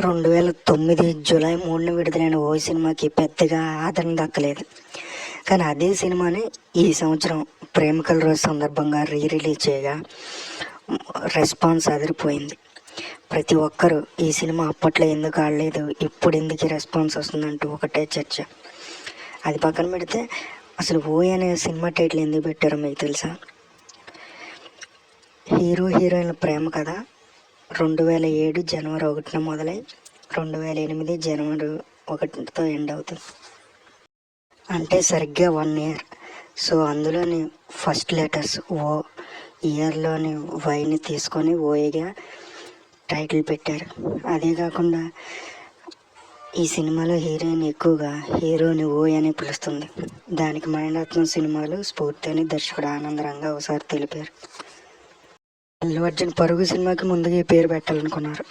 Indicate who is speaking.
Speaker 1: 2009 July 3న విడుదలైన ఓ సినిమాకి పెద్దగా ఆదరణ దక్కలేదు. కానీ అదే సినిమాని ఈ సంవత్సరం ప్రేమికుల రోజు సందర్భంగా రిలీజ్ చేయగా రెస్పాన్స్ అదిరిపోయింది. ప్రతి ఒక్కరూ ఈ సినిమా అప్పట్లో ఎందుకు ఆడలేదు, ఇప్పుడు ఎందుకు రెస్పాన్స్ వస్తుందంటూ ఒకటే చర్చ. అది పక్కన పెడితే అసలు ఓ అనే సినిమా టైటిల్ ఎందుకు పెట్టారో మీకు తెలుసా? హీరో హీరోయిన్ల ప్రేమ కథ 2007 జనవరి 1న మొదలై 2008 జనవరి 1తో ఎండ్ అవుతుంది. అంటే సరిగ్గా 1 ఇయర్. సో అందులోని ఫస్ట్ లెటర్స్ ఓ, ఇయర్లోని వైని తీసుకొని ఓఏగా టైటిల్ పెట్టారు. అదే కాకుండా ఈ సినిమాలో హీరోయిన్ ఎక్కువగా హీరోని ఓ అని పిలుస్తుంది. దానికి మణిరత్నం సినిమాలు స్ఫూర్తి అని దర్శకుడు ఆనందరంగా ఒకసారి తెలిపారు. అల్లు అర్జున్ పరుగు సినిమాకి ముందుగా ఈ పేరు పెట్టాలనుకున్నారు.